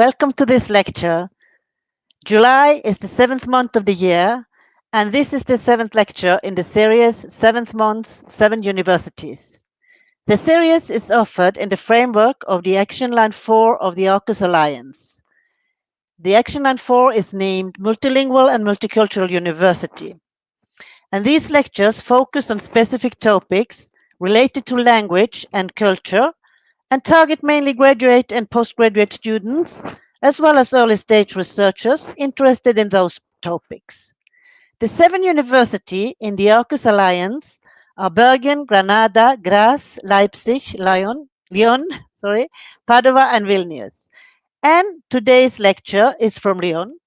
Welcome to this lecture. July is the 7th month of the year, and this is the 7th lecture in the series 7th Months, 7 Universities. The series is offered in the framework of the Action Line 4 of the AUKUS Alliance. The Action Line 4 is named Multilingual and Multicultural University. And these lectures focus on specific topics related to language and culture and target mainly graduate and postgraduate students, as well as early stage researchers interested in those topics. The 7 universities in the AUKUS Alliance are Bergen, Granada, Graz, Leipzig, Lyon, Padua, and Vilnius. And today's lecture is from Lyon,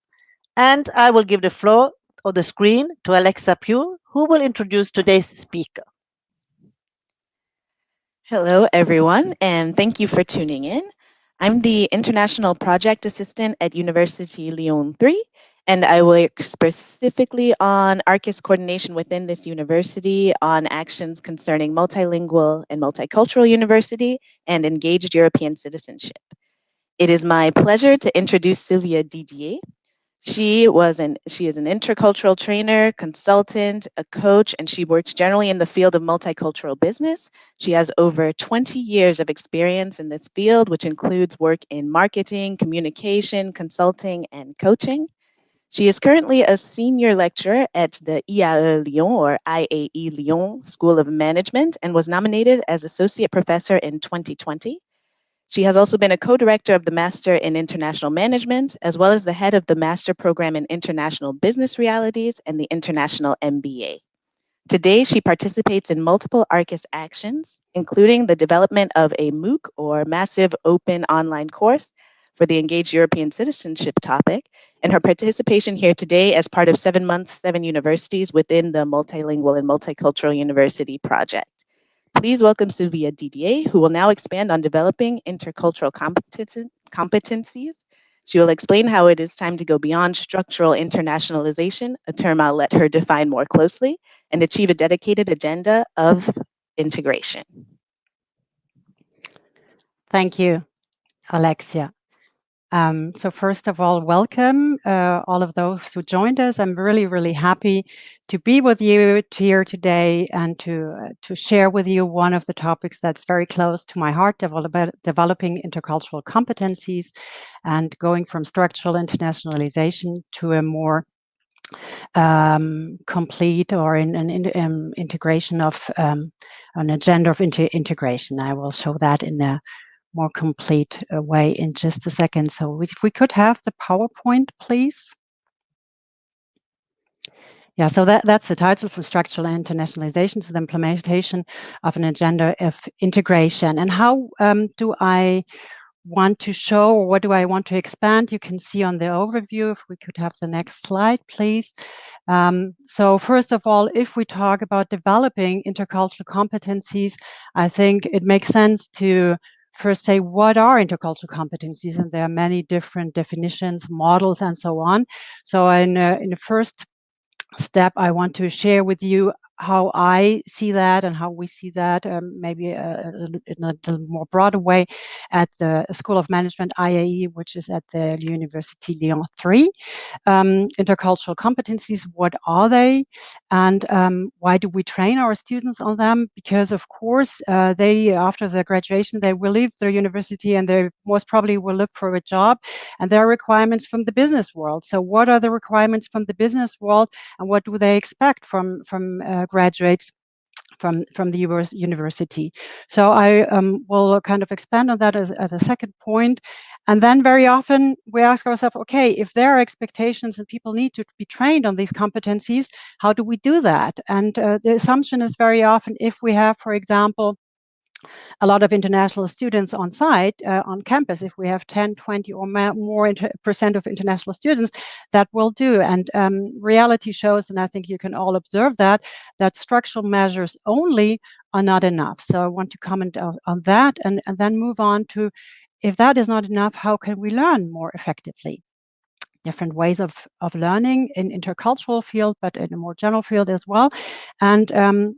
and I will give the floor or the screen to Alexa Pugh, who will introduce today's speaker. Hello, everyone, and thank you for tuning in. I'm the International Project Assistant at University Lyon 3, and I work specifically on ARCIS coordination within this university on actions concerning multilingual and multicultural university and engaged European citizenship. It is my pleasure to introduce Sylvia Didier. She is an intercultural trainer, consultant, a coach, and she works generally in the field of multicultural business. She has over 20 years of experience in this field, which includes work in marketing, communication, consulting, and coaching. She is currently a senior lecturer at the IAE Lyon or IAE Lyon School of Management and was nominated as associate professor in 2020. She has also been a co-director of the Master in International Management, as well as the head of the Master Program in International Business Realities and the International MBA. Today, she participates in multiple ARCIS actions, including the development of a MOOC or Massive Open Online Course for the Engaged European Citizenship topic, and her participation here today as part of 7 Months, 7 Universities within the Multilingual and Multicultural University project. Please welcome Sylvia Didier, who will now expand on developing intercultural competencies. She will explain how it is time to go beyond structural internationalization, a term I'll let her define more closely, and achieve a dedicated agenda of integration. Thank you, Alexia. So first of all, welcome all of those who joined us. I'm really, really happy to be with you here today and to share with you one of the topics that's very close to my heart, developing intercultural competencies and going from structural internationalization to a more complete or an integration of an agenda of integration. I will show that in a more complete way in just a second. So if we could have the PowerPoint, please. Yeah, so that's the title, from structural internationalization to the implementation of an agenda of integration. And how do I want to show, or what do I want to expand? You can see on the overview, if we could have the next slide, please. So first of all, if we talk about developing intercultural competencies, I think it makes sense to first say, what are intercultural competencies? And there are many different definitions, models, and so on. So in the first step, I want to share with you how I see that and how we see that, maybe in a little more broader way at the School of Management, IAE, which is at the University Lyon 3. Intercultural competencies, what are they? And why do we train our students on them? Because, of course, they, after their graduation, they will leave their university and they most probably will look for a job. And there are requirements from the business world. So what are the requirements from the business world, and what do they expect from graduates from the university? So I will kind of expand on that as a second point. And then very often we ask ourselves, okay, if there are expectations and people need to be trained on these competencies, how do we do that? And the assumption is very often, if we have, for example, a lot of international students on site, on campus, if we have 10, 20 or more percent of international students, that will do. And reality shows, and I think you can all observe that structural measures only are not enough. So I want to comment on that and then move on to, if that is not enough, how can we learn more effectively? Different ways of learning in intercultural field, but in a more general field as well. And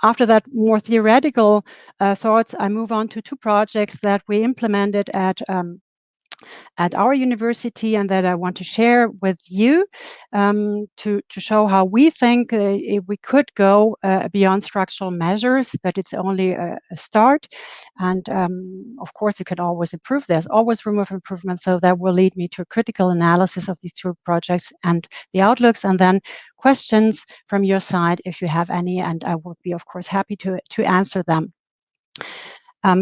after that more theoretical thoughts, I move on to 2 projects that we implemented at at our university and that I want to share with you to show how we think we could go beyond structural measures, but it's only a start. And of course, you can always improve. There's always room of improvement. So that will lead me to a critical analysis of these two projects and the outlooks, and then questions from your side if you have any. And I would be, of course, happy to answer them.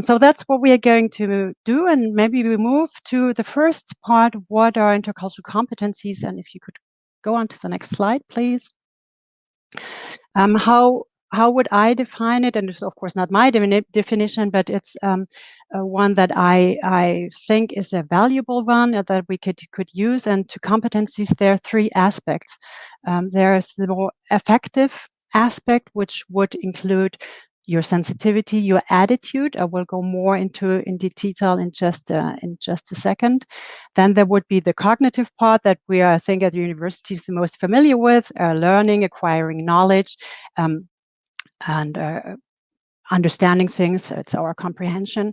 So that's what we are going to do. And maybe we move to the first part, what are intercultural competencies? And if you could go on to the next slide, please. How would I define it? And it's of course not my definition, but it's one that I think is a valuable one that we could use. And to competencies, there are three aspects. There's the more affective aspect, which would include your sensitivity, your attitude. I will go more into detail in just a second. Then there would be the cognitive part that we are, I think, at the universities the most familiar with: learning, acquiring knowledge, and understanding things. It's our comprehension,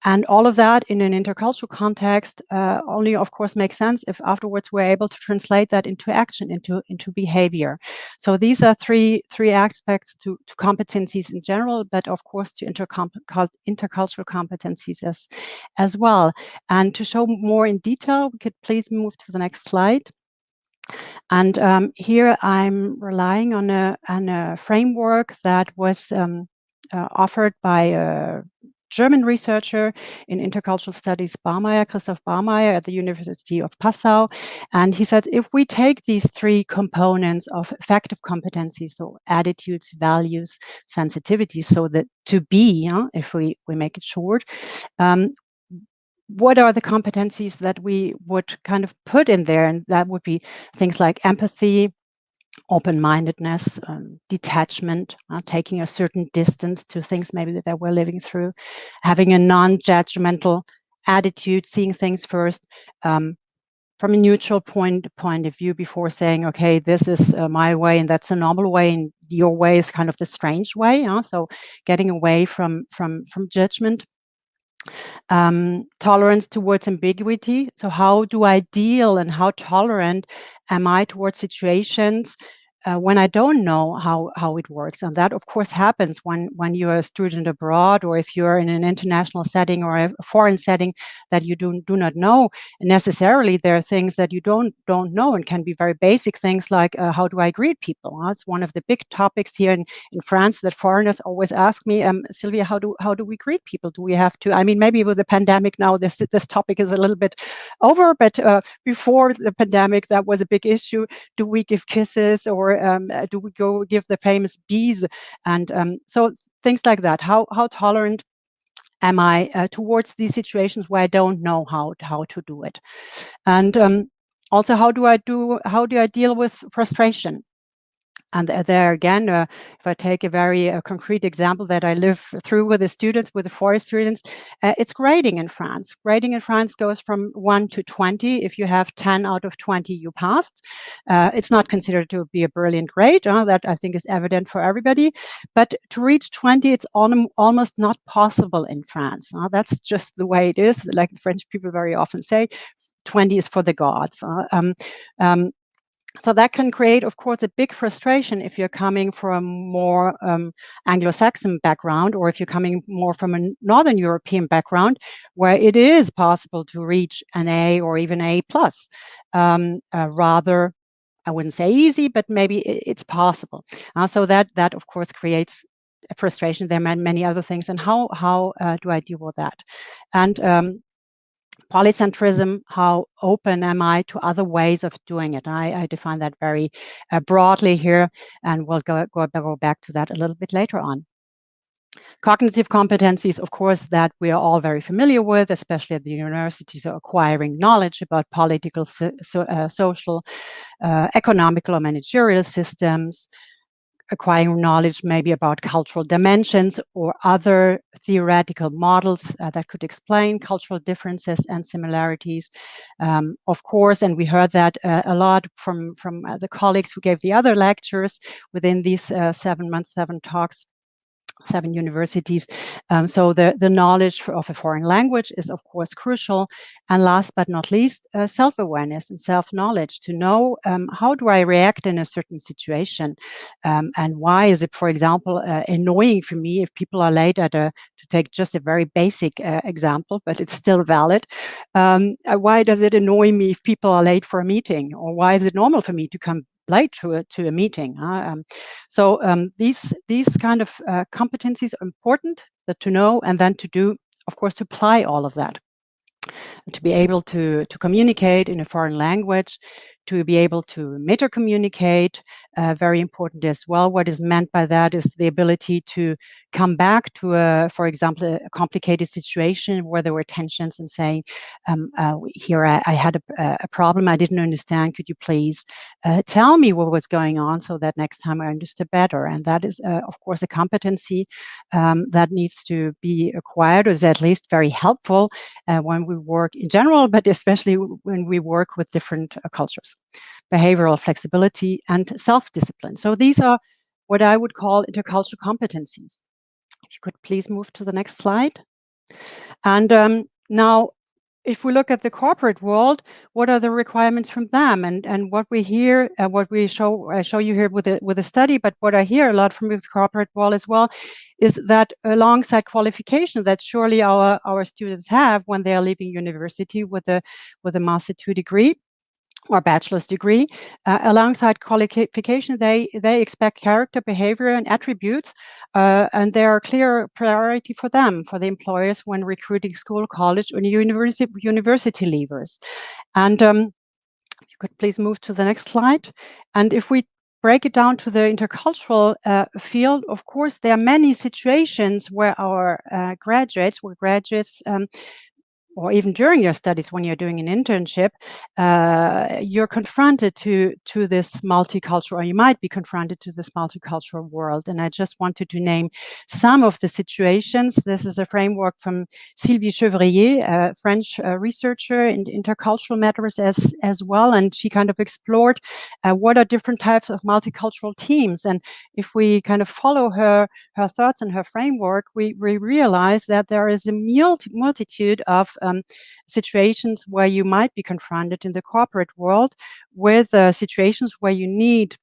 and all of that in an intercultural context only, of course, makes sense if afterwards we're able to translate that into action, into behavior. So these are three aspects to competencies in general, but of course to intercultural competencies as well. And to show more in detail, we could please move to the next slide. And here I'm relying on a framework that was offered by a German researcher in intercultural studies, Christoph Barmeier at the University of Passau. And he said, if we take these three components of affective competencies, so attitudes, values, sensitivities, so that to be, if we make it short, what are the competencies that we would kind of put in there? And that would be things like empathy, open-mindedness, detachment, taking a certain distance to things maybe that we're living through, having a non-judgmental attitude, seeing things first from a neutral point of view before saying, okay, this is my way and that's a normal way and your way is kind of the strange way. So getting away from judgment. Tolerance towards ambiguity. So how do I deal and how tolerant am I towards situations when I don't know how it works? And that, of course, happens when you're a student abroad, or if you're in an international setting or a foreign setting that you do not know necessarily. There are things that you don't know and can be very basic things like how do I greet people? That's one of the big topics here in France that foreigners always ask me, Sylvia, how do we greet people? Do we have to? I mean, maybe with the pandemic now, this topic is a little bit over, but before the pandemic, that was a big issue. Do we give kisses, or do we go give the famous bees? And so things like that. How tolerant am I towards these situations where I don't know how to do it? And also, how do I deal with frustration? And there again, if I take a very concrete example that I live through with the students, with the forest students, it's grading in France. Grading in France goes from 1 to 20. If you have 10 out of 20, you passed. It's not considered to be a brilliant grade. That I think is evident for everybody. But to reach 20, it's almost not possible in France. That's just the way it is. Like the French people very often say, 20 is for the gods. So that can create, of course, a big frustration if you're coming from a more Anglo-Saxon background, or if you're coming more from a Northern European background, where it is possible to reach an A or even A plus. Rather, I wouldn't say easy, but maybe it's possible. So that of course creates frustration. There are many other things, and how do I deal with that? And polycentrism, how open am I to other ways of doing it? I define that very broadly here, and we'll go back to that a little bit later on. Cognitive competencies, of course, that we are all very familiar with, especially at the university, so acquiring knowledge about political, social, economical, or managerial systems, acquiring knowledge maybe about cultural dimensions or other theoretical models that could explain cultural differences and similarities. Of course, and we heard that a lot from the colleagues who gave the other lectures within these 7 months, 7 talks. 7 universities. So the knowledge of a foreign language is, of course, crucial. And last but not least, self-awareness and self-knowledge to know how do I react in a certain situation, and why is it, for example, annoying for me if people are late to take just a very basic example, but it's still valid. Why does it annoy me if people are late for a meeting, or why is it normal for me to come late to a meeting? So these kind of competencies are important to know, and then to do, of course, to apply all of that. To be able to communicate in a foreign language, to be able to meta-communicate, very important as well. What is meant by that is the ability to come back to, for example, a complicated situation where there were tensions, and saying, here I had a problem I didn't understand. Could you please tell me what was going on so that next time I understood better? And that is, of course, a competency that needs to be acquired, or is at least very helpful when we work in general, but especially when we work with different cultures. Behavioral flexibility and self-discipline. So these are what I would call intercultural competencies. If you could please move to the next slide. And now, if we look at the corporate world, what are the requirements from them? And what we hear, what we show you here with a study, but what I hear a lot from the corporate world as well, is that alongside qualification that surely our students have when they are leaving university with a Master 2 degree or bachelor's degree, alongside qualification, they expect character, behavior, and attributes, and they are a clear priority for them, for the employers when recruiting school, college, or university leavers. And if you could please move to the next slide. And if we break it down to the intercultural field, of course, there are many situations where our graduates, or even during your studies when you're doing an internship, you're confronted to this multicultural, or you might be confronted to this multicultural world. And I just wanted to name some of the situations. This is a framework from Sylvie Chevrier, a French researcher in intercultural matters as well. And she kind of explored what are different types of multicultural teams. And if we kind of follow her thoughts and her framework, we realize that there is a multitude of situations where you might be confronted in the corporate world with situations where you need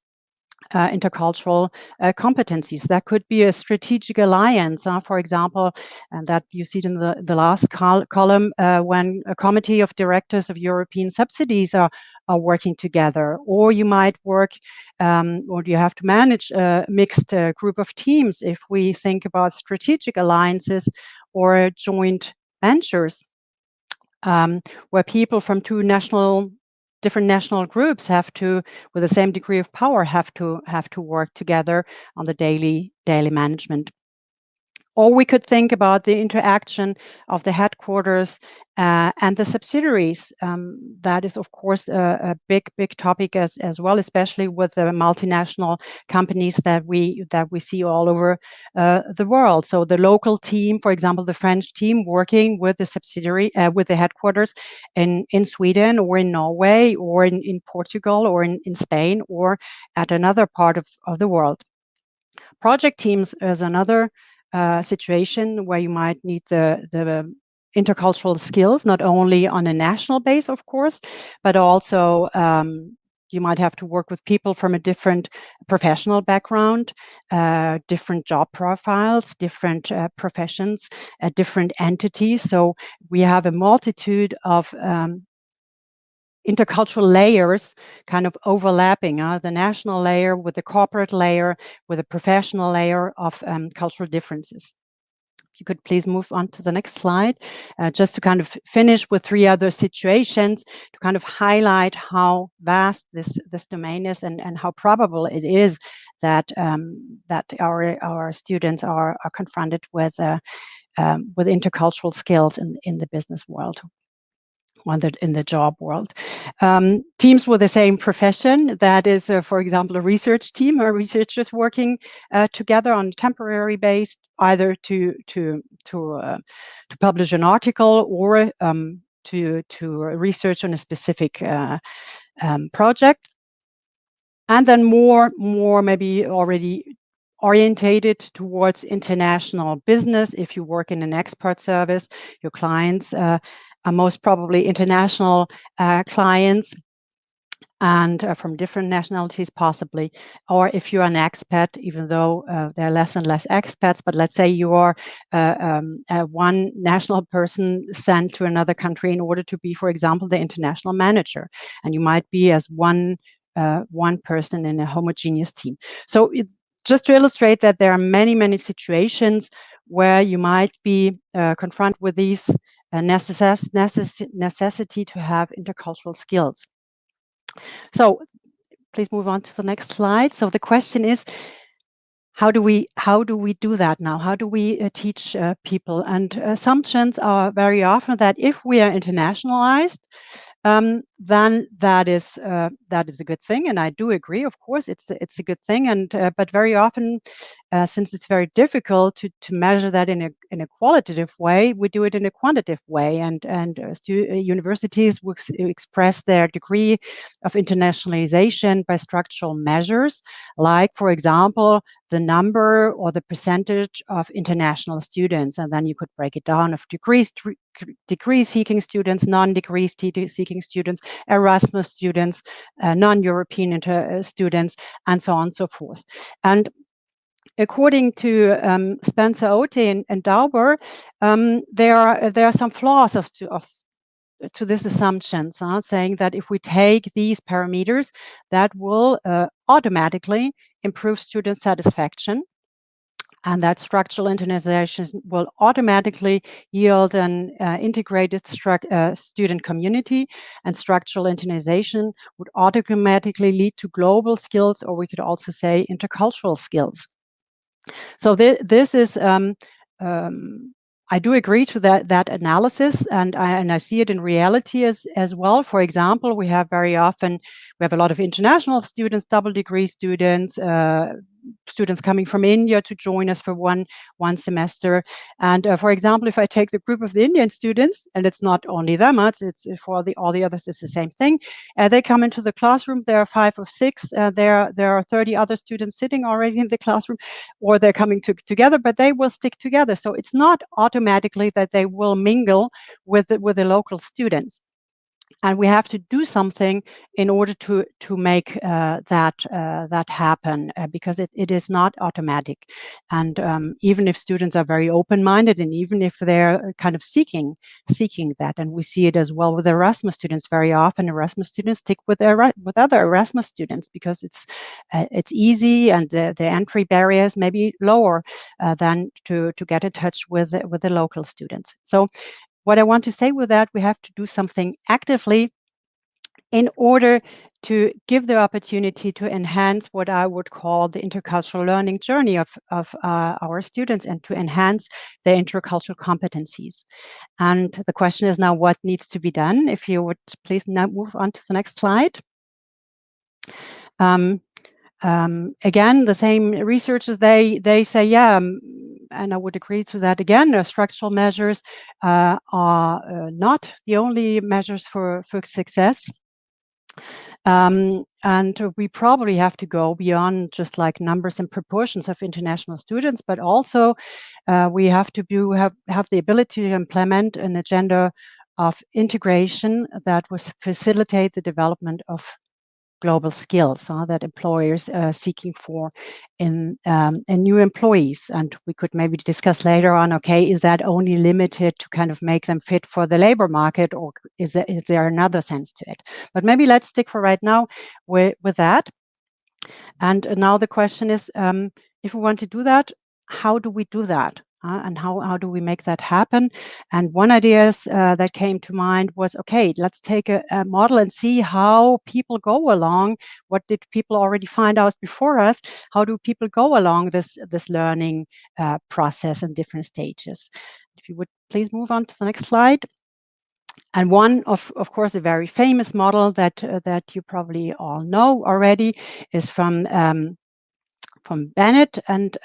intercultural competencies. That could be a strategic alliance, for example, and that you see it in the last column, when a committee of directors of European subsidies are working together, or you might work, or you have to manage a mixed group of teams if we think about strategic alliances or joint ventures, where people from different national groups have to, with the same degree of power, have to work together on the daily management. Or we could think about the interaction of the headquarters and the subsidiaries. That is, of course, a big topic as well, especially with the multinational companies that we see all over the world. So the local team, for example, the French team working with the subsidiary, with the headquarters in Sweden or in Norway or in Portugal or in Spain or at another part of the world. Project teams is another situation where you might need the intercultural skills, not only on a national base, of course, but also you might have to work with people from a different professional background, different job profiles, different professions, different entities. So we have a multitude of intercultural layers kind of overlapping, the national layer with the corporate layer, with a professional layer of cultural differences. If you could please move on to the next slide, just to kind of finish with 3 other situations to kind of highlight how vast this domain is, and how probable it is that that our students are confronted with intercultural skills in the business world, in the job world. Teams with the same profession, that is, for example, a research team or researchers working together on a temporary base, either to publish an article or to research on a specific project. And then more maybe already orientated towards international business. If you work in an export service, your clients are most probably international clients, and from different nationalities possibly. Or if you're an expat, even though there are less and less expats, but let's say you are one national person sent to another country in order to be, for example, the international manager, and you might be as one person in a homogeneous team. So just to illustrate that there are many, many situations where you might be confronted with these necessity to have intercultural skills. So please move on to the next slide. So the question is, how do we do that now? How do we teach people? And assumptions are very often that if we are internationalized, then that is a good thing, and I do agree. Of course, it's a good thing, and but very often, since it's very difficult to measure that in a qualitative way, we do it in a quantitative way, and universities will express their degree of internationalization by structural measures, like, for example, the number or the percentage of international students, and then you could break it down of degree-seeking students, non-degree-seeking students, Erasmus students, non-European students, and so on and so forth. And according to Spencer-Oatey and Dauber, there are some flaws to this assumption, saying that if we take these parameters, that will automatically improve student satisfaction, and that structural internationalization will automatically yield an integrated student community, and structural internationalization would automatically lead to global skills, or we could also say intercultural skills. So this is I do agree to that analysis, and I see it in reality as well. For example, we have a lot of international students, double degree students, students coming from India to join us for one semester. And for example, if I take the group of the Indian students, and it's not only them, it's for all the others, it's the same thing. They come into the classroom. There are 5 or 6. There are 30 other students sitting already in the classroom, or they're coming together, but they will stick together. So it's not automatically that they will mingle with the local students. And we have to do something in order to make that happen, because it is not automatic. And even if students are very open-minded, and even if they're kind of seeking that, and we see it as well with Erasmus students. Very often, Erasmus students stick with other Erasmus students because it's easy, and the entry barriers may be lower than to get in touch with the local students. So what I want to say with that, we have to do something actively in order to give the opportunity to enhance what I would call the intercultural learning journey of our students, and to enhance their intercultural competencies. And the question is now, what needs to be done? If you would please now move on to the next slide. Again, the same researchers, they say, yeah, and I would agree to that again, structural measures are not the only measures for success. And we probably have to go beyond just like numbers and proportions of international students, but also we have to have the ability to implement an agenda of integration that will facilitate the development of global skills that employers are seeking for in new employees. And we could maybe discuss later on, okay, is that only limited to kind of make them fit for the labor market, or is there another sense to it? But maybe let's stick for right now with that. And now the question is, if we want to do that, how do we do that? And how do we make that happen? And one idea that came to mind was, okay, let's take a model and see how people go along. What did people already find out before us? How do people go along this learning process in different stages? If you would please move on to the next slide. And one of course, a very famous model that you probably all know already is from Bennett, and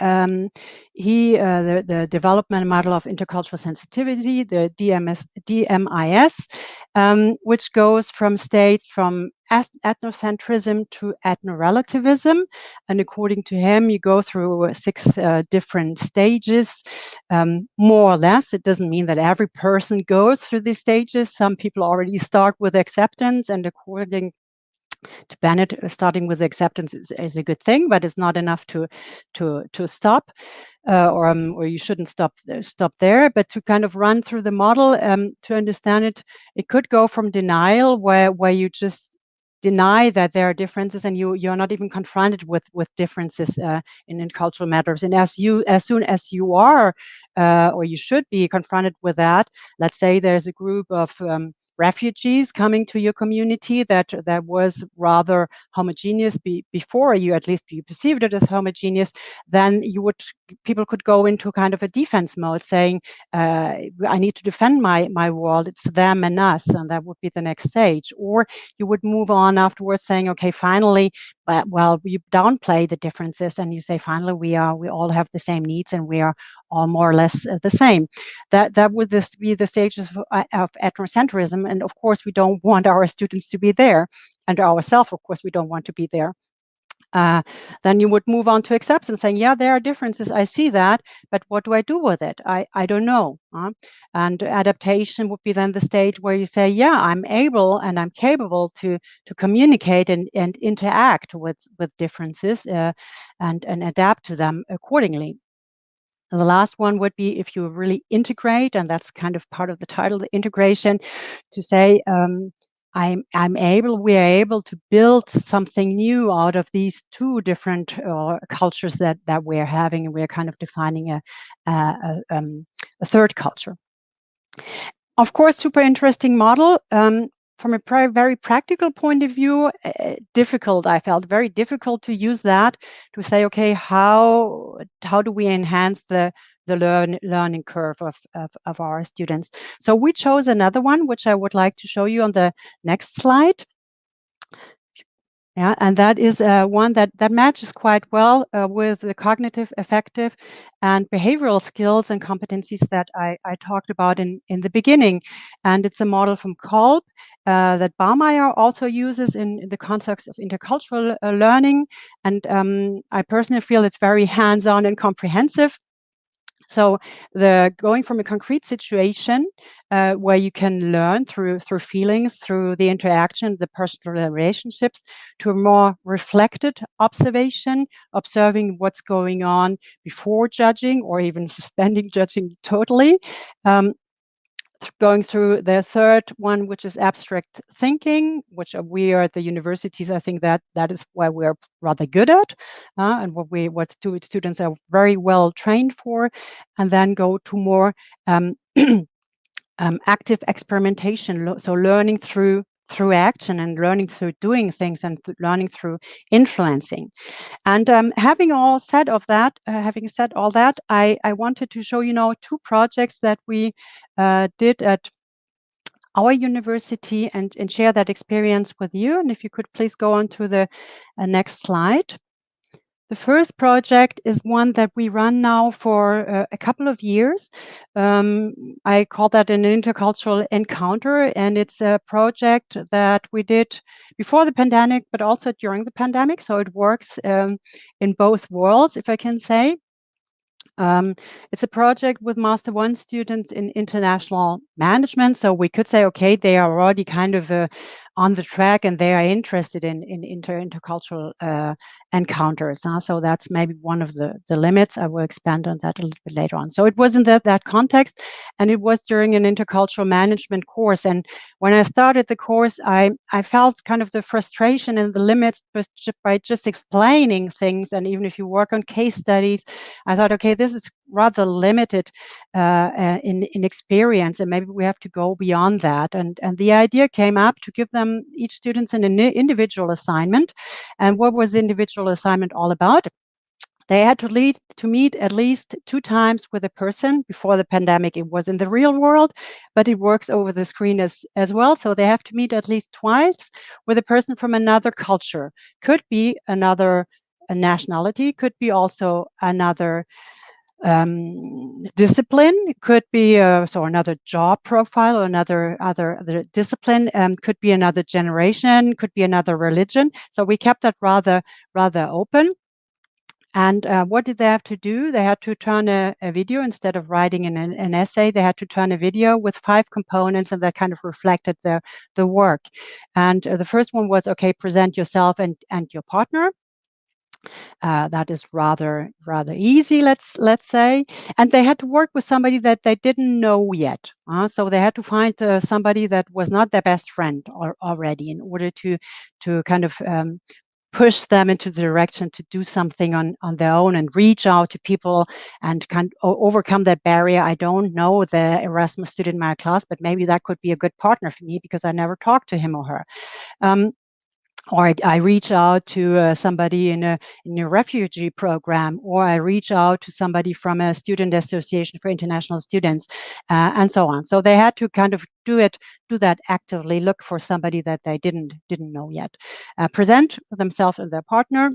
the development model of intercultural sensitivity, the DMIS, which goes from states from ethnocentrism to ethno-relativism. And according to him, you go through 6 different stages, more or less. It doesn't mean that every person goes through these stages. Some people already start with acceptance, and according to Bennett, starting with acceptance is a good thing, but it's not enough to stop, or you shouldn't stop there. But to kind of run through the model, to understand it, it could go from denial, where you just deny that there are differences, and you're not even confronted with differences in cultural matters. And as soon as you are, or you should be confronted with that, let's say there's a group of refugees coming to your community that was rather homogeneous before, you at least you perceived it as homogeneous, then people could go into kind of a defense mode, saying, I need to defend my world, it's them and us, and that would be the next stage. Or you would move on afterwards saying, okay, finally, well, you downplay the differences and you say, finally, we all have the same needs and we are all more or less the same. That would be the stages of ethnocentrism. And of course, we don't want our students to be there. And ourselves, of course, we don't want to be there. Then you would move on to acceptance, saying, yeah, there are differences. I see that, but what do I do with it? I don't know. And adaptation would be then the stage where you say, yeah, I'm able and I'm capable to communicate and interact with differences and adapt to them accordingly. And the last one would be if you really integrate, and that's kind of part of the title, the integration, to say, we are able to build something new out of these 2 different cultures that we're having, and we're kind of defining a third culture. Of course, super interesting model. From a very practical point of view, I felt very difficult to use that to say, okay, how do we enhance the learning curve of our students? So we chose another one, which I would like to show you on the next slide. Yeah, and that is one that matches quite well with the cognitive, affective, and behavioral skills and competencies that I talked about in the beginning. And it's a model from Kolb that Baumeier also uses in the context of intercultural learning. And I personally feel it's very hands-on and comprehensive. So going from a concrete situation where you can learn through feelings, through the interaction, the personal relationships, to a more reflected observation, observing what's going on before judging or even suspending judging totally. Going through the third one, which is abstract thinking, which we are at the universities, I think that is where we're rather good at, and what students are very well trained for, and then go to more active experimentation, so learning through action and learning through doing things and learning through influencing. And having said all that, I wanted to show 2 projects that we did at our university and share that experience with you. And if you could please go on to the next slide. The first project is one that we run now for a couple of years. I call that an intercultural encounter, and it's a project that we did before the pandemic, but also during the pandemic. So it works in both worlds, if I can say. It's a project with Master 1 students in international management. So we could say, okay, they are already kind of on the track and they are interested in intercultural encounters. So that's maybe one of the limits. I will expand on that a little bit later on. So it was in that context, and it was during an intercultural management course. And when I started the course, I felt kind of the frustration and the limits by just explaining things. And even if you work on case studies, I thought, okay, this is rather limited in experience, and maybe we have to go beyond that. And the idea came up to give them, each students, an individual assignment. And what was the individual assignment all about? They had to meet at least 2 times with a person. Before the pandemic, it was in the real world, but it works over the screen as well. So they have to meet at least twice with a person from another culture. Could be another nationality, could be also another discipline. It could be so another job profile or another other discipline. Could be another generation. Could be another religion. So we kept that rather open. And what did they have to do? They had to turn a video instead of writing an essay. They had to turn a video with 5 components, and that kind of reflected the work. And the first one was, okay, present yourself and your partner. That is rather easy, let's say. And they had to work with somebody that they didn't know yet. So they had to find somebody that was not their best friend already in order to kind of push them into the direction to do something on their own and reach out to people and kind of overcome that barrier. I don't know the Erasmus student in my class, but maybe that could be a good partner for me because I never talked to him or her. Or I reach out to somebody in a refugee program, or I reach out to somebody from a student association for international students, and so on. So they had to kind of do that actively, look for somebody that they didn't know yet, present themselves and their partner,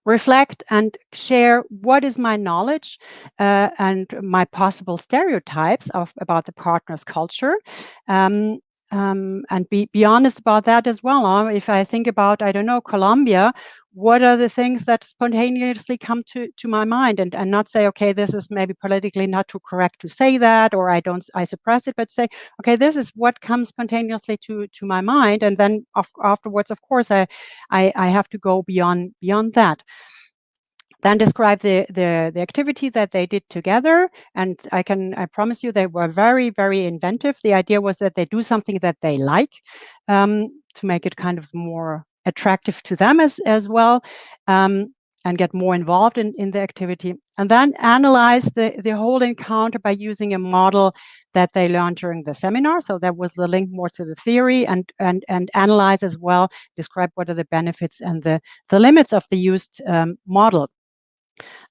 reflect and share what is my knowledge and my possible stereotypes about the partner's culture. And be honest about that as well. If I think about, I don't know, Colombia, what are the things that spontaneously come to my mind, and not say, okay, this is maybe politically not too correct to say that, or I suppress it, but say, okay, this is what comes spontaneously to my mind, and then afterwards, of course, I have to go beyond that. Then describe the activity that they did together, and I promise you they were very, very inventive. The idea was that they do something that they like, to make it kind of more attractive to them as well, and get more involved in the activity, and then analyze the whole encounter by using a model that they learned during the seminar. So that was the link more to the theory, and analyze as well, describe what are the benefits and the limits of the used model.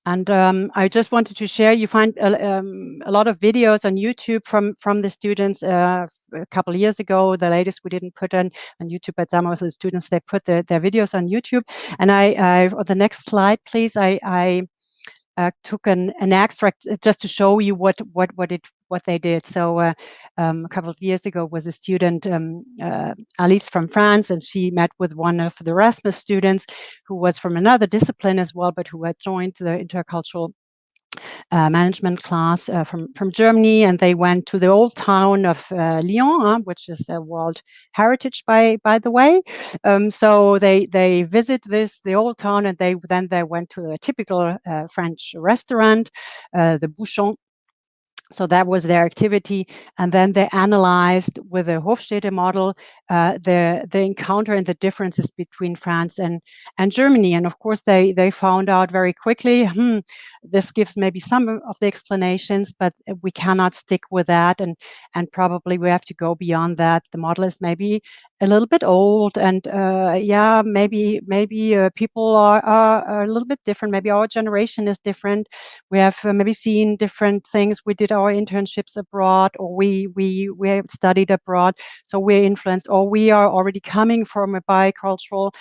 And I just wanted to share, you find a lot of videos on YouTube from the students. A couple of years ago, the latest we didn't put on YouTube, but some of the students, they put their videos on YouTube. And I on the next slide, please, I took an extract just to show you what they did. So a couple of years ago was a student, Alice from France, and she met with one of the Erasmus students who was from another discipline as well, but who had joined the intercultural management class from Germany, and they went to the old town of Lyon, which is a World Heritage by the way. So they visit the old town, and they went to a typical French restaurant, the Bouchon. So that was their activity, and then they analyzed with a Hofstede model the encounter and the differences between France and Germany. And of course, they found out very quickly, this gives maybe some of the explanations, but we cannot stick with that, and probably we have to go beyond that. The model is maybe a little bit old, and maybe people are a little bit different. Maybe our generation is different. We have maybe seen different things. We did our internships abroad, or we studied abroad, so we're influenced, or we are already coming from a bicultural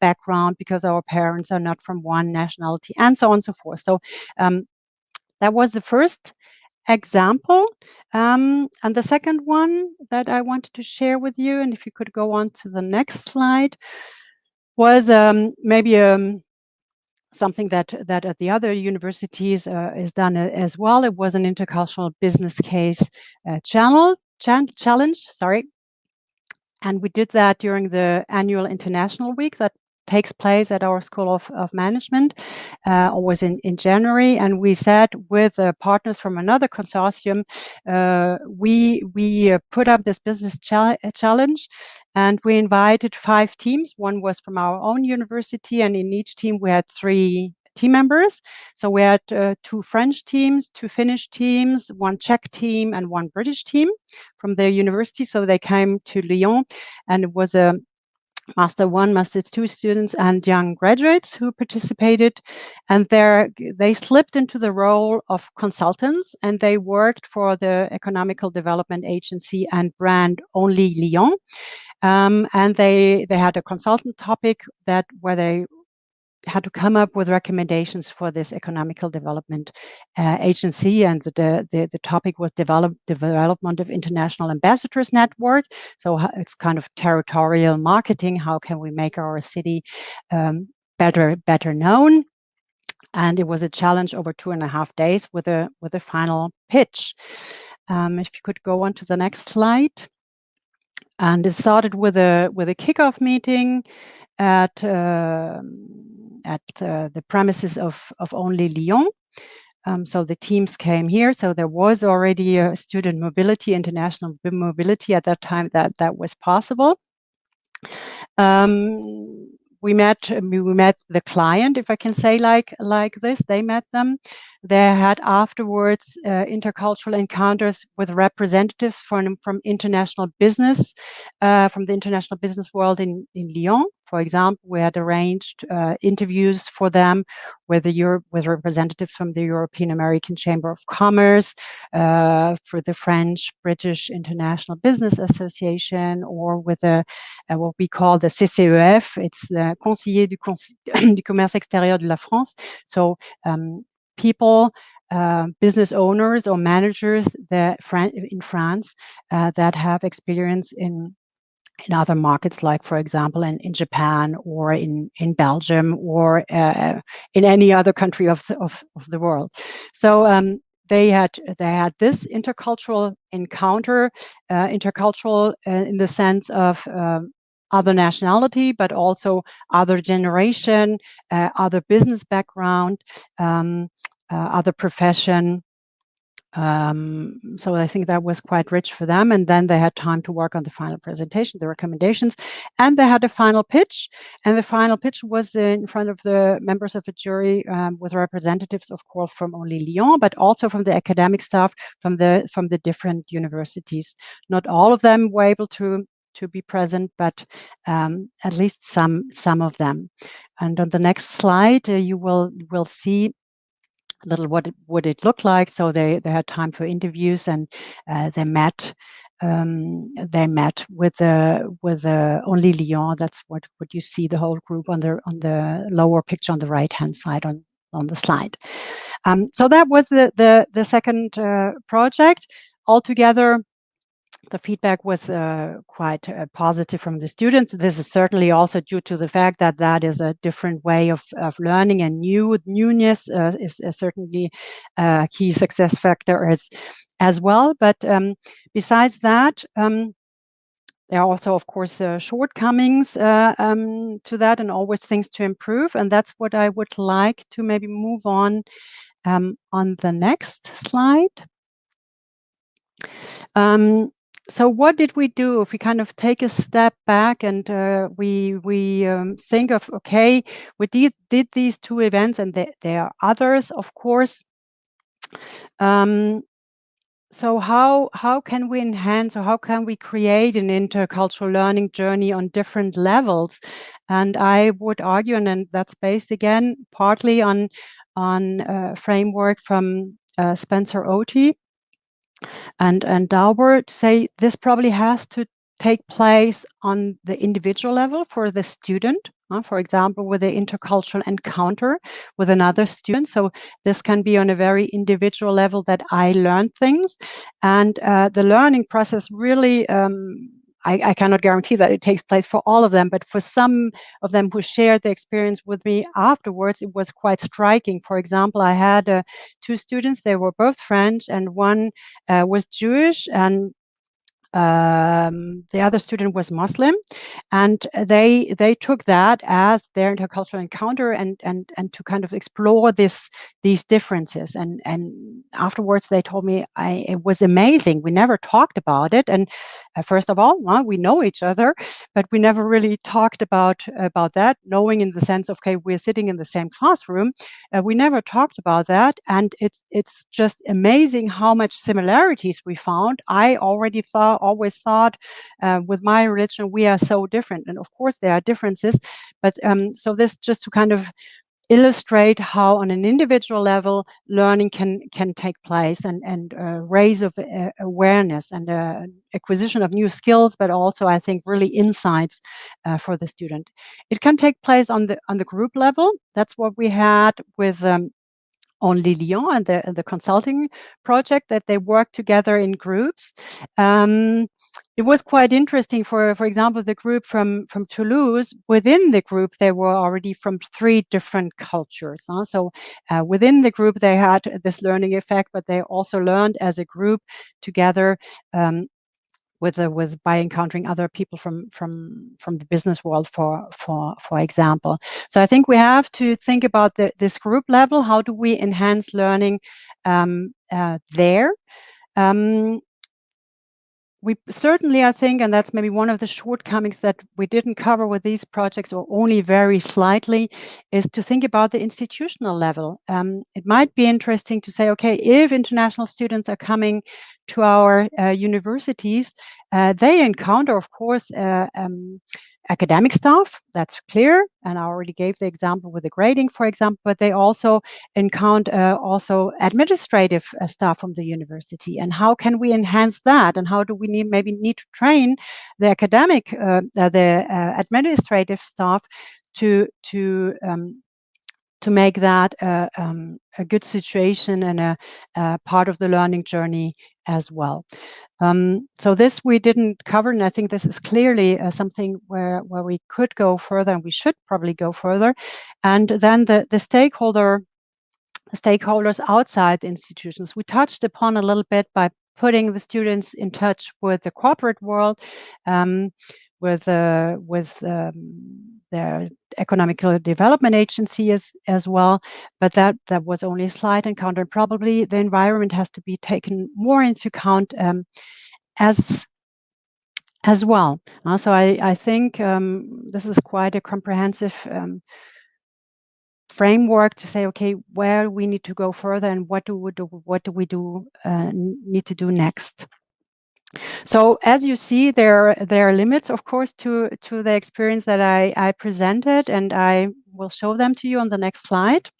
background because our parents are not from one nationality, and so on and so forth. So that was the first example. And the second one that I wanted to share with you, and if you could go on to the next slide, was maybe something that at the other universities is done as well. It was an intercultural business case challenge. Sorry. And we did that during the annual International Week that takes place at our School of Management, always in January. And we sat with partners from another consortium. We put up this business challenge, and we invited 5 teams. One was from our own university, and in each team we had 3 team members. So we had 2 French teams, 2 Finnish teams, 1 Czech team, and 1 British team from their university. So they came to Lyon, and it was a Master 1, Master 2 students and young graduates who participated. And they slipped into the role of consultants, and they worked for the Economical Development Agency and brand Only Lyon. And they had a consultant topic where they had to come up with recommendations for this economical development agency, and the topic was development of international ambassadors network. So it's kind of territorial marketing. How can we make our city better known? And it was a challenge over 2.5 days with a final pitch. If you could go on to the next slide. And it started with a kickoff meeting at the premises of Only Lyon. So the teams came here. So there was already a student mobility, international mobility at that time that was possible. We met the client, if I can say like this. They met them. They had afterwards intercultural encounters with representatives from international business, from the international business world in Lyon. For example, we had arranged interviews for them with representatives from the European American Chamber of Commerce, for the French British International Business Association, or with what we call the CCEF. It's the Conseiller du Commerce Extérieur de la France. So people, business owners or managers that in France that have experience in other markets, like, for example, in Japan or in Belgium or in any other country of the world. So they had this intercultural encounter, intercultural in the sense of other nationality, but also other generation, other business background, other profession. So I think that was quite rich for them. And then they had time to work on the final presentation, the recommendations, and they had a final pitch. And the final pitch was in front of the members of the jury, with representatives, of course, from Only Lyon, but also from the academic staff from the different universities. Not all of them were able to be present, but at least some of them. And on the next slide, you will see a little what it looked like. So they had time for interviews, and they met. They met with Only Lyon. That's what you see, the whole group on the lower picture on the right hand side on the slide. So that was the second project. Altogether, the feedback was quite positive from the students. This is certainly also due to the fact that that is a different way of learning, and newness is certainly a key success factor as well. But besides that, there are also, of course, shortcomings to that, and always things to improve. And that's what I would like to maybe move on the next slide. So what did we do? If we kind of take a step back and we think of, okay, we did these two events, and there are others, of course. So how can we enhance, or how can we create an intercultural learning journey on different levels? And I would argue, and that's based again partly on a framework from Spencer-Oatey and Dauber, to say this probably has to take place on the individual level for the student. For example, with the intercultural encounter with another student. So this can be on a very individual level, that I learned things, and the learning process really. I cannot guarantee that it takes place for all of them, but for some of them who shared the experience with me afterwards, it was quite striking. For example, I had two students. They were both French, and one was Jewish, and the other student was Muslim, and they took that as their intercultural encounter, and to kind of explore these differences. And afterwards, they told me it was amazing. We never talked about it, and first of all, we know each other, but we never really talked about that. Knowing in the sense of, okay, we're sitting in the same classroom, we never talked about that, and it's just amazing how much similarities we found. I always thought with my religion we are so different, and of course there are differences, but so this just to kind of illustrate how on an individual level learning can take place, and raise of awareness and acquisition of new skills, but also I think really insights for the student. It can take place on the group level. That's what we had with Only Lyon and the consulting project, that they work together in groups. It was quite interesting. For example, the group from Toulouse, within the group, they were already from 3 different cultures. So within the group, they had this learning effect, but they also learned as a group together, with by encountering other people from the business world, for example. So I think we have to think about this group level. How do we enhance learning there? We certainly, I think, and that's maybe one of the shortcomings that we didn't cover with these projects, or only very slightly, is to think about the institutional level. It might be interesting to say, okay, if international students are coming to our universities, they encounter, of course, academic staff, that's clear, and I already gave the example with the grading, for example, but they also encounter also administrative staff from the university. And how can we enhance that? And how do we maybe need to train the administrative staff to make that a good situation and a part of the learning journey as well. So this we didn't cover, and I think this is clearly something where we could go further, and we should probably go further. And then the stakeholders outside the institutions, we touched upon a little bit by putting the students in touch with the corporate world, with their economical development agency as well, but that was only a slight encounter. Probably the environment has to be taken more into account as well. So I think this is quite a comprehensive framework to say, okay, where we need to go further, and what do we need to do next. So as you see, there are limits, of course, to the experience that I presented, and I will show them to you on the next slide.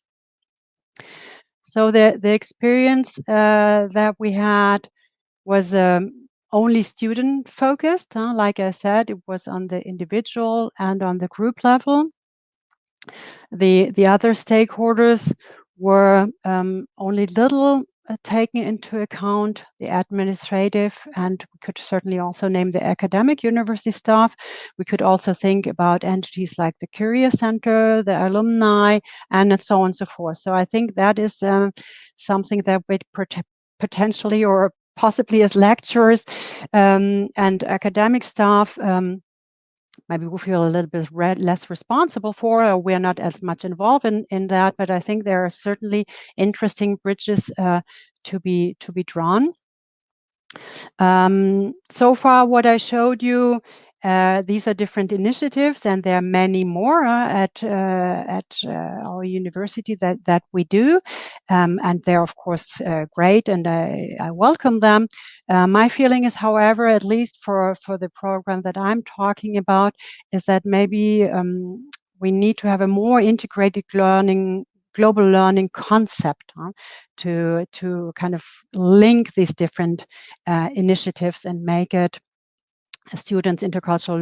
So the experience that we had was only student focused. Like I said, it was on the individual and on the group level. The other stakeholders were only little taken into account, the administrative, and we could certainly also name the academic university staff. We could also think about entities like the Career Center, the alumni, and so on and so forth. So I think that is something that we potentially, or possibly as lecturers and academic staff, maybe we feel a little bit less responsible for, or we're not as much involved in that. But I think there are certainly interesting bridges to be drawn. So far, what I showed you, these are different initiatives, and there are many more at our university that we do, and they're of course great, and I welcome them. My feeling is, however, at least for the program that I'm talking about, is that maybe we need to have a more integrated global learning concept, to kind of link these different initiatives and make it a students' intercultural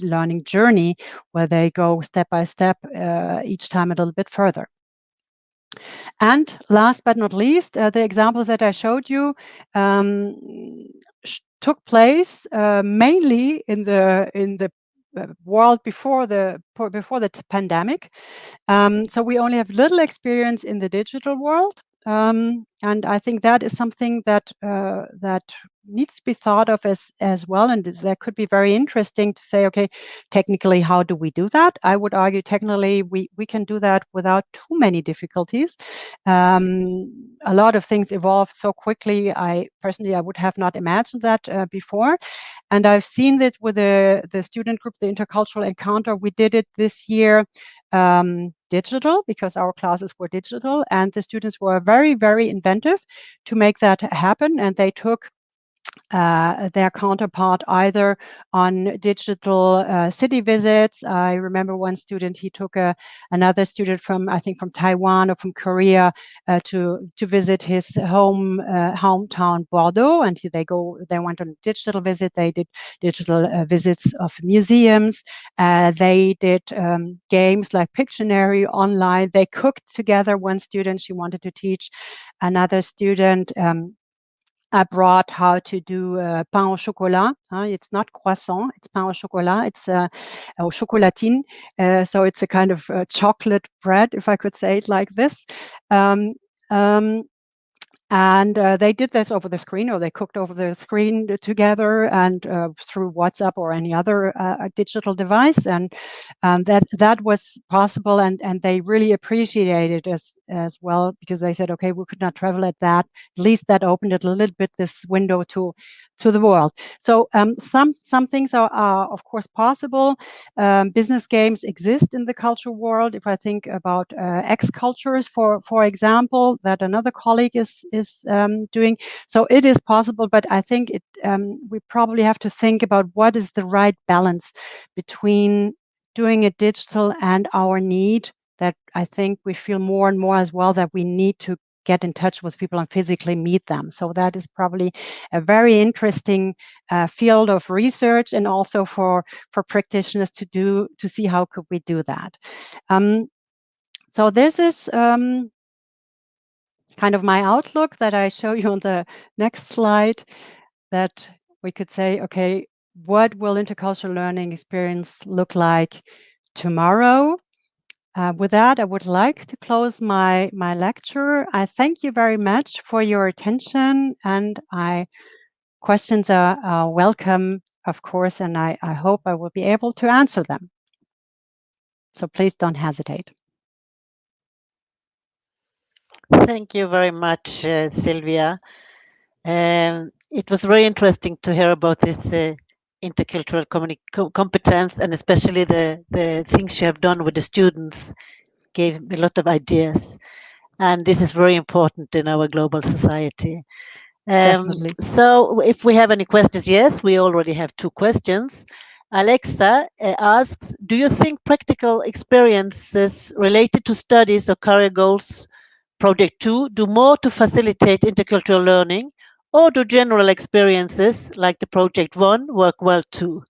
learning journey, where they go step by step, each time a little bit further. And last but not least, the examples that I showed you took place mainly in the world before the pandemic. So we only have little experience in the digital world. And I think that is something that needs to be thought of as well. And that could be very interesting to say, okay, technically, how do we do that? I would argue technically we can do that without too many difficulties. A lot of things evolve so quickly. I would have not imagined that before. And I've seen that with the student group, the intercultural encounter. We did it this year digital, because our classes were digital, and the students were very, very inventive to make that happen. And they took their counterpart either on digital city visits. I remember one student, he took another student from, I think from Taiwan or from Korea to visit his hometown Bordeaux, and they went on a digital visit. They did digital visits of museums. They did games like Pictionary online. They cooked together. One student, she wanted to teach another student I brought how to do pain au chocolat. It's not croissant, it's pain au chocolat. It's au chocolatine. So it's a kind of chocolate bread, if I could say it like this. Um, um, and they did this over the screen, or they cooked over the screen together and through WhatsApp or any other digital device. And that was possible, and they really appreciated it as well, because they said, okay, we could not travel at least that opened it a little bit, this window to the world. So some things are of course possible. Business games exist in the culture world. If I think about X cultures, for example, that another colleague is doing, so it is possible. But I think we probably have to think about what is the right balance between doing it digital and our need, that I think we feel more and more as well that we need to get in touch with people and physically meet them. So that is probably a very interesting field of research, and also for practitioners to see how could we do that. So this is kind of my outlook that I show you on the next slide, that we could say, okay, what will intercultural learning experience look like tomorrow? With that, I would like to close my lecture. I thank you very much for your attention, and questions are welcome, of course, and I hope I will be able to answer them. So please don't hesitate. Thank you very much, Sylvia. It was very interesting to hear about this intercultural competence, and especially the things you have done with the students gave me a lot of ideas. And this is very important in our global society. Definitely. So if we have any questions, yes, we already have two questions. Alexa asks, do you think practical experiences related to studies or career goals, Project 2, do more to facilitate intercultural learning, or do general experiences like the Project 1 work well too?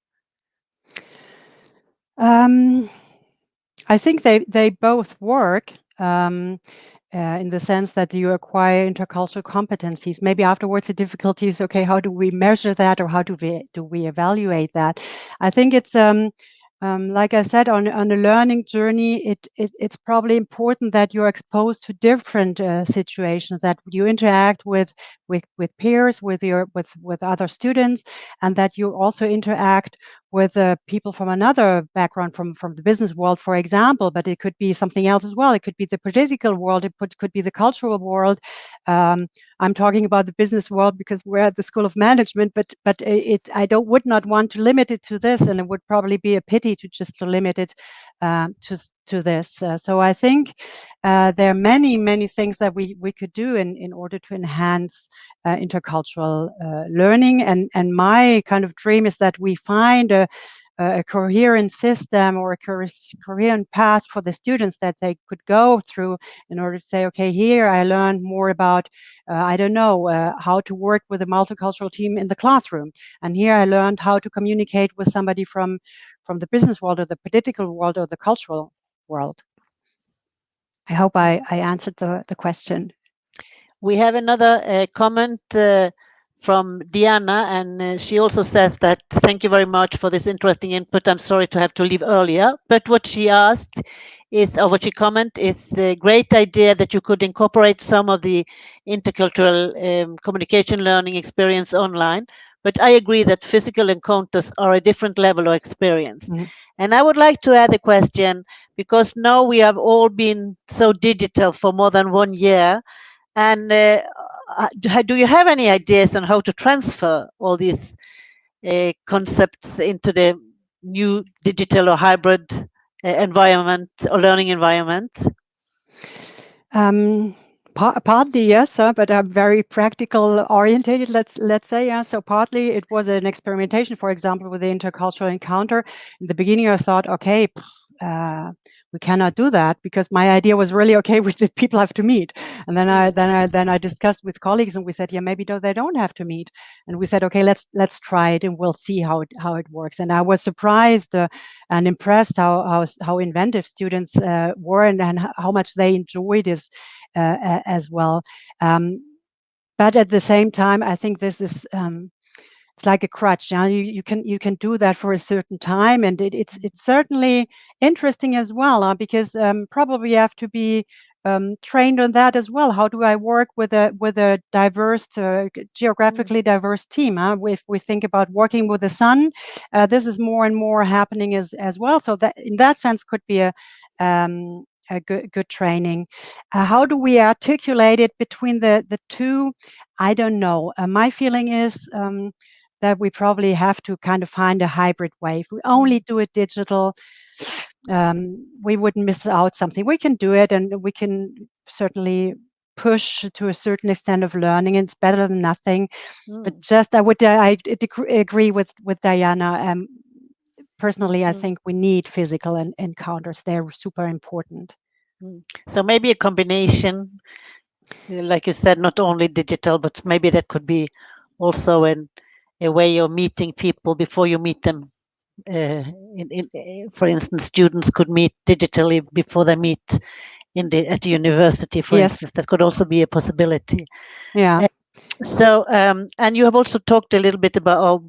I think they both work. In the sense that you acquire intercultural competencies. Maybe afterwards the difficulty is, okay, how do we measure that, or how do we evaluate that? I think it's like I said, on a learning journey, it's probably important that you're exposed to different situations, that you interact with peers, with other students, and that you also interact with people from another background, from the business world, for example, but it could be something else as well. It could be the political world, it could be the cultural world. I'm talking about the business world because we're at the School of Management, but I would not want to limit it to this, and it would probably be a pity to just limit it to this. So I think there are many things that we could do in order to enhance intercultural learning, and my kind of dream is that we find a coherent system, or a coherent path for the students that they could go through in order to say, okay, here I learned more about, I don't know, how to work with a multicultural team in the classroom. And here I learned how to communicate with somebody from the business world, or the political world, or the cultural world. I hope I answered the question. We have another comment from Diana, and she also says that thank you very much for this interesting input. I'm sorry to have to leave earlier, but what she asked is, or what she commented is, a great idea that you could incorporate some of the intercultural communication learning experience online. But I agree that physical encounters are a different level of experience. Mm-hmm. And I would like to add a question, because now we have all been so digital for more than 1 year. And do you have any ideas on how to transfer all these concepts into the new digital or hybrid environment or learning environment? Partly, yes, but I'm very practical orientated. Let's say, yeah. So partly it was an experimentation. For example, with the intercultural encounter. In the beginning, I thought, okay, we cannot do that, because my idea was really okay with the people have to meet. And then I discussed with colleagues, and we said, yeah, maybe they don't have to meet. And we said, okay, let's try it, and we'll see how it works. And I was surprised and impressed how inventive students were, and how much they enjoyed this as well. But at the same time, I think this is it's like a crutch. You can do that for a certain time, and it's certainly interesting as well, because probably you have to be trained on that as well. How do I work with a diverse, geographically diverse team? If we think about working with the sun, this is more and more happening as well. So that in that sense could be a good training. How do we articulate it between the two? I don't know. My feeling is that we probably have to kind of find a hybrid way. If we only do it digital, we wouldn't miss out something. We can do it, and we can certainly push to a certain extent of learning, and it's better than nothing. But just I agree with Diana. Personally, I think we need physical encounters. They're super important. So maybe a combination, like you said, not only digital, but maybe that could be also a way of meeting people before you meet them. For instance, students could meet digitally before they meet at the university, for instance. That could also be a possibility. Yeah. So, and you have also talked a little bit about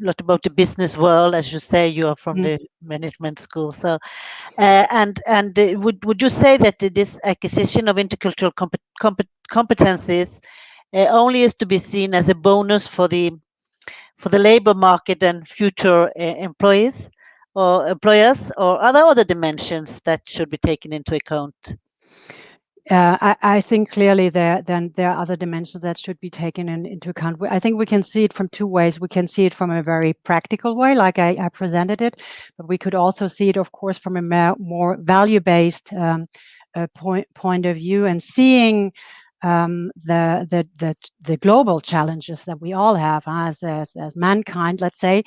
lot about the business world, as you say, you are from the management school. So, would you say that this acquisition of intercultural competencies only is to be seen as a bonus for the labor market and future employees or employers, or are there other dimensions that should be taken into account? I think clearly there are other dimensions that should be taken into account. I think we can see it from two ways. We can see it from a very practical way, like I presented it, but we could also see it, of course, from a more value-based point of view, and seeing the global challenges that we all have as mankind, let's say.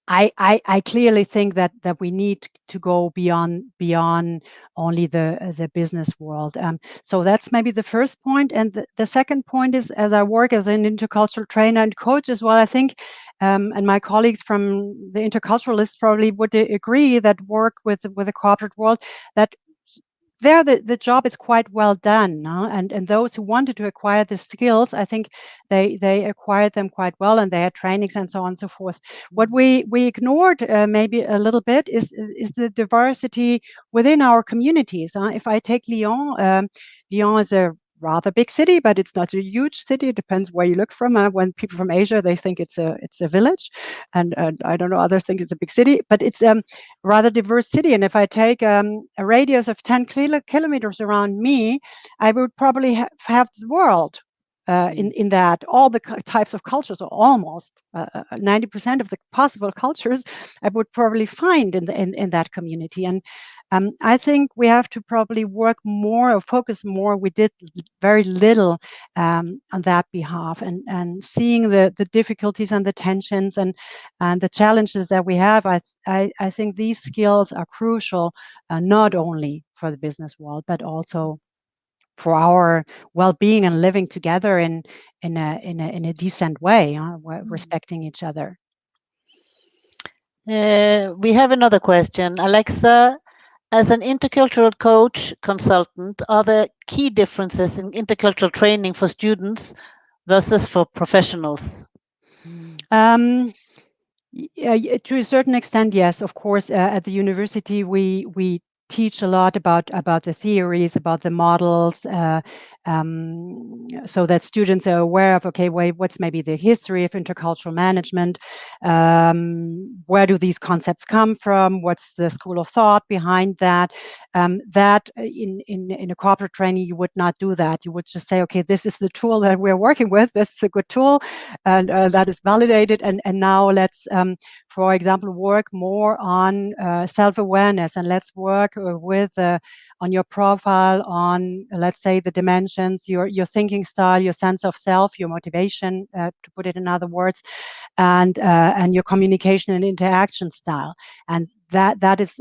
I clearly think that we need to go beyond only the business world. So that's maybe the first point. And the second point is, as I work as an intercultural trainer and coach as well, I think, and my colleagues from the interculturalists probably would agree, that work with the corporate world, that there the job is quite well done, and those who wanted to acquire the skills, I think they acquired them quite well, and they had trainings and so on and so forth. What we ignored maybe a little bit is the diversity within our communities. If I take Lyon, Lyon is a rather big city, but it's not a huge city. It depends where you look from. When people from Asia, they think it's a village, and I don't know, others think it's a big city, but it's rather diverse city. And if I take a radius of 10 kilometers around me, I would probably have the world in that, all the types of cultures, or almost 90% of the possible cultures, I would probably find in that community. And I think we have to probably work more or focus more. We did very little on that behalf, and seeing the difficulties and the tensions and the challenges that we have. I think these skills are crucial, not only for the business world, but also for our well-being and living together in a decent way, respecting each other. We have another question, Alexa. As an intercultural coach consultant, are there key differences in intercultural training for students versus for professionals? Yeah, to a certain extent, yes. Of course, at the university, we teach a lot about the theories, about the models, so that students are aware of, okay, wait, what's maybe the history of intercultural management? Where do these concepts come from? What's the school of thought behind that? That in a corporate training, you would not do that. You would just say, okay, this is the tool that we're working with. This is a good tool, and that is validated. And now let's for example, work more on self-awareness, and let's work with on your profile, on let's say the dimensions, your thinking style, your sense of self, your motivation, to put it in other words, and your communication and interaction style, and that is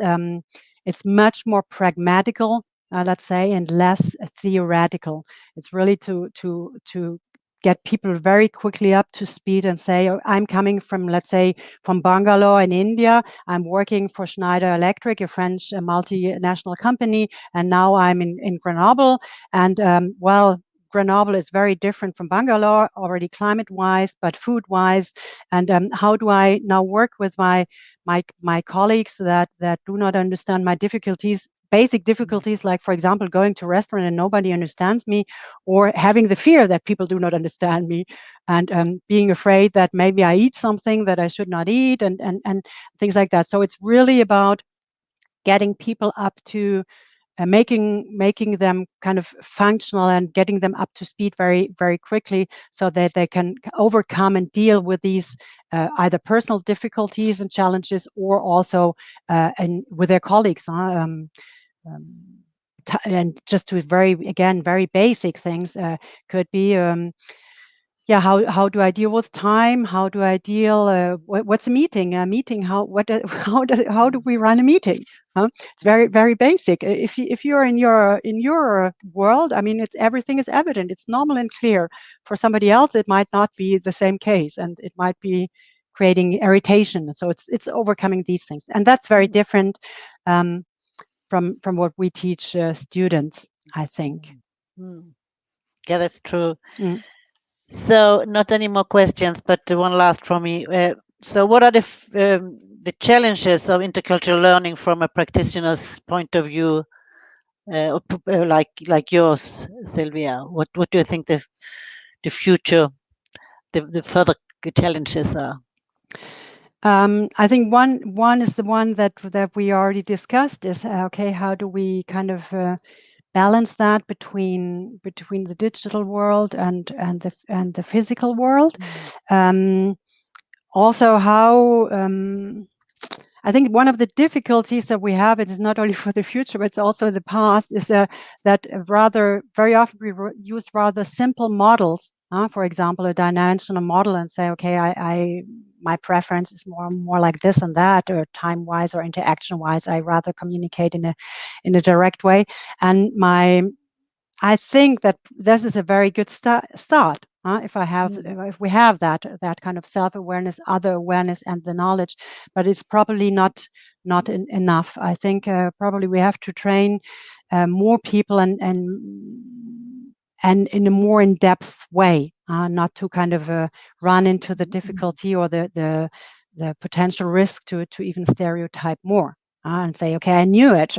it's much more pragmatical, let's say, and less theoretical. It's really to get people very quickly up to speed and say, oh, I'm coming from, let's say, from Bangalore in India. I'm working for Schneider Electric, a French multinational company, and now I'm in Grenoble. And well, Grenoble is very different from Bangalore, already climate-wise, but food-wise. And how do I now work with my colleagues that do not understand my difficulties, basic difficulties, like, for example, going to a restaurant and nobody understands me, or having the fear that people do not understand me, and being afraid that maybe I eat something that I should not eat, and things like that. So it's really about getting people up to making them kind of functional and getting them up to speed very, very quickly, so that they can overcome and deal with these either personal difficulties and challenges, or also and with their colleagues. And just to very basic things, could be how do I deal with time? How do I deal? What's a meeting? A meeting? How do we run a meeting? It's very, very basic. If you're in your world, I mean, everything is evident. It's normal and clear. For somebody else, it might not be the same case, and it might be creating irritation. So it's overcoming these things, and that's very different from what we teach students, I think. Yeah, that's true. Mm. So, not any more questions, but one last from me. So, what are the challenges of intercultural learning from a practitioner's point of view, like yours, Sylvia? What do you think the future, the further challenges are? I think one is the one that we already discussed, is okay, how do we kind of balance that between the digital world and the physical world? Also, how I think one of the difficulties that we have, it is not only for the future, but it's also the past, is that rather very often we use rather simple models. For example, a dimensional model, and say, okay, my preference is more like this and that, or time-wise or interaction-wise. I rather communicate in a direct way, and I think that this is a very good start. If we have that kind of self-awareness, other awareness, and the knowledge, but it's probably not enough. I think probably we have to train more people, and in a more in-depth way, not to kind of run into the difficulty or the potential risk to even stereotype more. And say, okay, I knew it.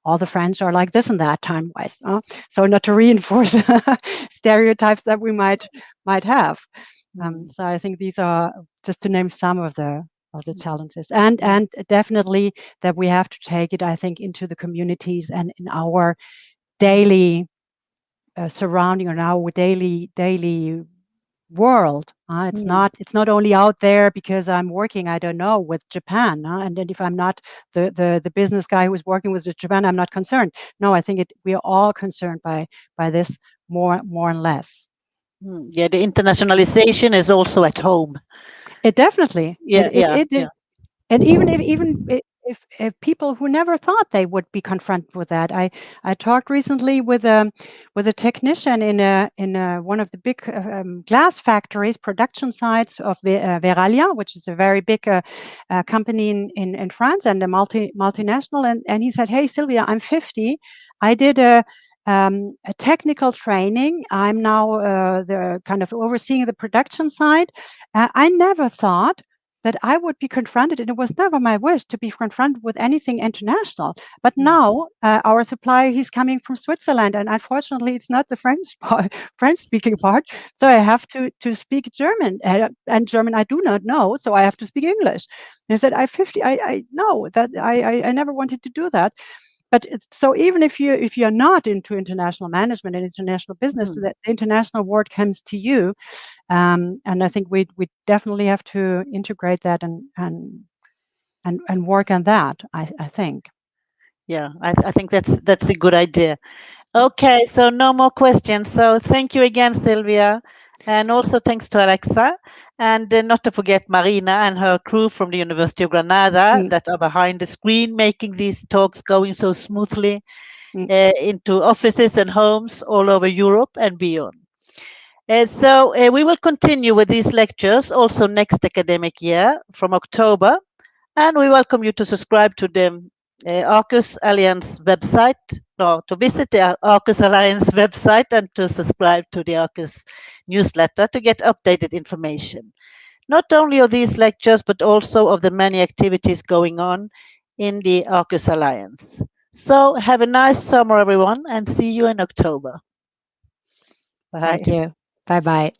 All the French are like this and that time-wise. So not to reinforce stereotypes that we might have. So I think these are just to name some of the challenges, and definitely that we have to take it, I think, into the communities and in our daily surrounding, or our daily world. It's not only out there because I'm working, I don't know, with Japan, and then if I'm not the business guy who's working with Japan, I'm not concerned. No, I think we are all concerned by this more and less. Yeah, the internationalization is also at home. It definitely. Yeah. And even if people who never thought they would be confronted with that, I talked recently with a technician in one of the big glass factories, production sites of Verallia, which is a very big company in France, and a multinational. And he said, "Hey, Sylvia, I'm 50. I did a technical training. I'm now the kind of overseeing the production side. I never thought that I would be confronted, and it was never my wish to be confronted with anything international. But now our supplier, he's coming from Switzerland, and unfortunately, it's not the French-speaking part. So I have to speak German, and German I do not know, so I have to speak English." And I said, I know that I never wanted to do that. But so even if you're not into international management and international business, the international word comes to you. And I think we definitely have to integrate that and work on that. I think. Yeah, I think that's a good idea. Okay, so no more questions. So thank you again, Sylvia. And also thanks to Alexa. And not to forget Marina and her crew from the University of Granada Mm, that are behind the screen making these talks going so smoothly mm. into offices and homes all over Europe and beyond. So we will continue with these lectures also next academic year from October. And we welcome you to subscribe to the AUKUS Alliance website, no, to visit the AUKUS Alliance website and to subscribe to the AUKUS newsletter to get updated information, not only of these lectures, but also of the many activities going on in the AUKUS Alliance. So have a nice summer, everyone, and see you in October. Bye. Thank you. Bye bye.